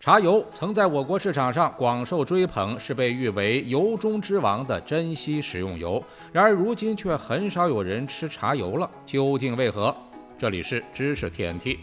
茶油曾在我国市场上广受追捧，是被誉为油中之王的珍稀食用油。然而如今却很少有人吃茶油了，究竟为何？这里是知识 TNT。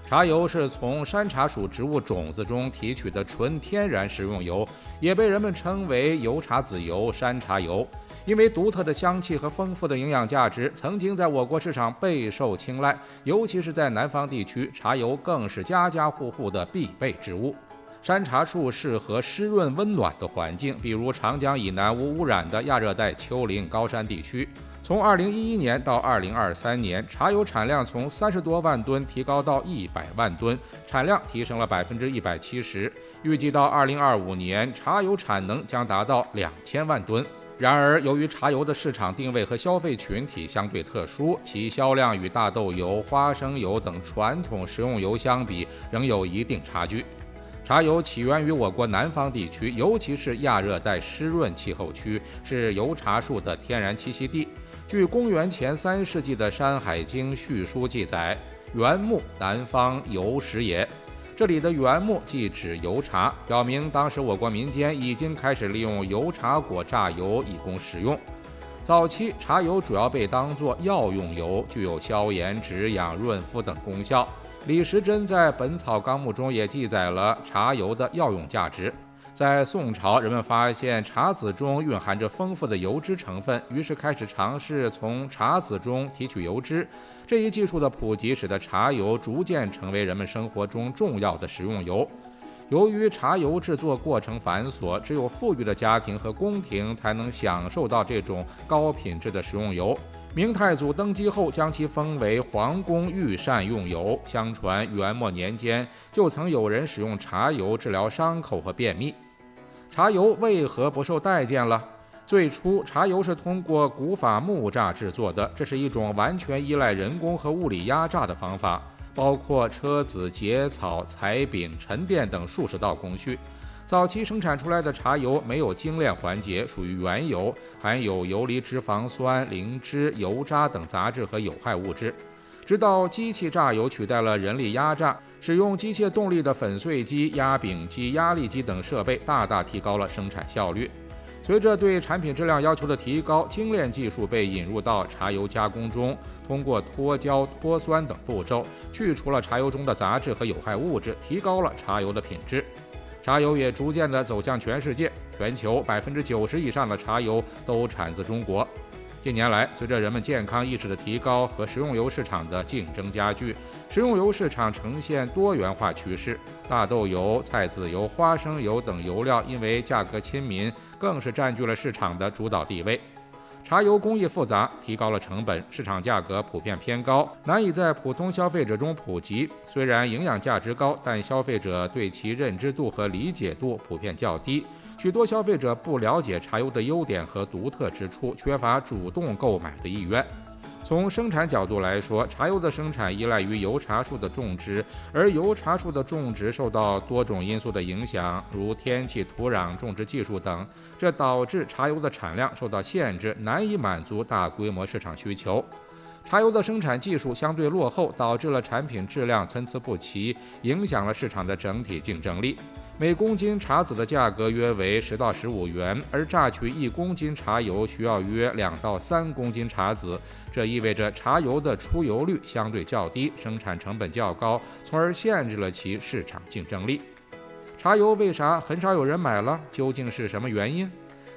茶油是从山茶属植物种子中提取的纯天然食用油，也被人们称为油茶籽油、山茶油。因为独特的香气和丰富的营养价值，曾经在我国市场备受青睐，尤其是在南方地区，茶油更是家家户户的必备之物。山茶树适合湿润温暖的环境，比如长江以南无污染的亚热带丘陵高山地区。从2011年到2023年，茶油产量从30多万吨提高到100万吨，产量提升了170%。预计到2025年，茶油产能将达到2000万吨。然而，由于茶油的市场定位和消费群体相对特殊，其销量与大豆油、花生油等传统食用油相比，仍有一定差距。茶油起源于我国南方地区，尤其是亚热带湿润气候区，是油茶树的天然栖息地。据公元前3世纪的《山海经》序书记载，原木南方油食也。这里的原木即指油茶，表明当时我国民间已经开始利用油茶果榨油以供食用。早期茶油主要被当作药用油，具有消炎、止痒、润肤等功效。李时珍在《本草纲目》中也记载了茶油的药用价值。在宋朝，人们发现茶籽中蕴含着丰富的油脂成分，于是开始尝试从茶籽中提取油脂。这一技术的普及，使得茶油逐渐成为人们生活中重要的食用油。由于茶油制作过程繁琐，只有富裕的家庭和宫廷才能享受到这种高品质的食用油。明太祖登基后，将其封为皇宫御膳用油。相传元末年间，就曾有人使用茶油治疗伤口和便秘。茶油为何不受待见了？最初，茶油是通过古法木榨制作的，这是一种完全依赖人工和物理压榨的方法，包括车子、结草、裁饼、沉淀等数十道工序。早期生产出来的茶油没有精炼环节，属于原油，含有游离脂肪酸、磷脂、油渣等杂质和有害物质。直到机器榨油取代了人力压榨，使用机械动力的粉碎机、压饼机、压力机等设备，大大提高了生产效率。随着对产品质量要求的提高，精炼技术被引入到茶油加工中，通过脱胶、脱酸等步骤，去除了茶油中的杂质和有害物质，提高了茶油的品质。茶油也逐渐地走向全世界，全球90%以上的茶油都产自中国。近年来，随着人们健康意识的提高和食用油市场的竞争加剧，食用油市场呈现多元化趋势。大豆油、菜籽油、花生油等油料因为价格亲民，更是占据了市场的主导地位。茶油工艺复杂，提高了成本，市场价格普遍偏高，难以在普通消费者中普及。虽然营养价值高，但消费者对其认知度和理解度普遍较低。许多消费者不了解茶油的优点和独特之处，缺乏主动购买的意愿。从生产角度来说，茶油的生产依赖于油茶树的种植，而油茶树的种植受到多种因素的影响，如天气、土壤、种植技术等，这导致茶油的产量受到限制，难以满足大规模市场需求。茶油的生产技术相对落后，导致了产品质量参差不齐，影响了市场的整体竞争力。每公斤茶籽的价格约为10到15元，而榨取1公斤茶油需要约2到3公斤茶籽，这意味着茶油的出油率相对较低，生产成本较高，从而限制了其市场竞争力。茶油为啥很少有人买了？究竟是什么原因？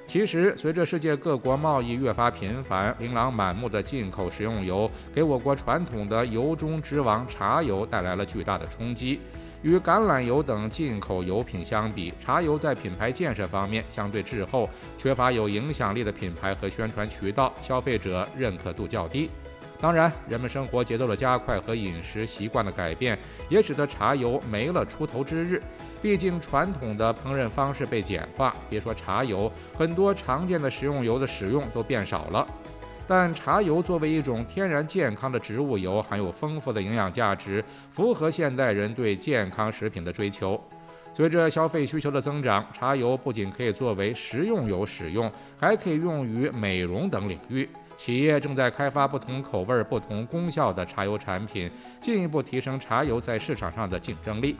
其实，随着世界各国贸易越发频繁，琳琅满目的进口食用油给我国传统的油中之王茶油带来了巨大的冲击。与橄榄油等进口油品相比，茶油在品牌建设方面相对滞后，缺乏有影响力的品牌和宣传渠道，消费者认可度较低。当然，人们生活节奏的加快和饮食习惯的改变，也使得茶油没了出头之日。毕竟传统的烹饪方式被简化，别说茶油，很多常见的食用油的使用都变少了。但茶油作为一种天然健康的植物油，含有丰富的营养价值，符合现代人对健康食品的追求。随着消费需求的增长，茶油不仅可以作为食用油使用，还可以用于美容等领域。企业正在开发不同口味、不同功效的茶油产品，进一步提升茶油在市场上的竞争力。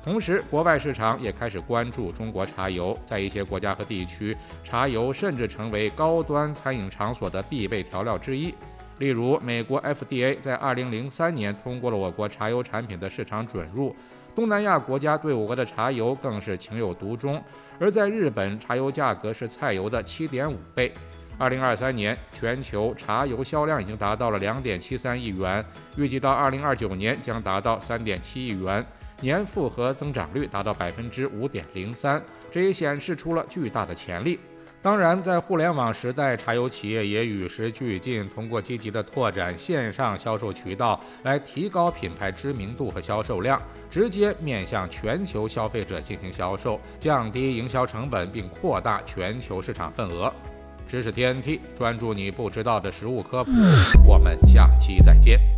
同时，国外市场也开始关注中国茶油，在一些国家和地区，茶油甚至成为高端餐饮场所的必备调料之一。例如，美国 FDA 在2003年通过了我国茶油产品的市场准入，东南亚国家对我国的茶油更是情有独钟，而在日本，茶油价格是菜油的7.5倍。2023年，全球茶油销量已经达到了2.73亿元，预计到2029年将达到3.7亿元。年复合增长率达到5.03%，这也显示出了巨大的潜力。当然，在互联网时代，茶油企业也与时俱进，通过积极的拓展线上销售渠道，来提高品牌知名度和销售量，直接面向全球消费者进行销售，降低营销成本，并扩大全球市场份额。知识 TNT， 专注你不知道的食物科普，我们下期再见。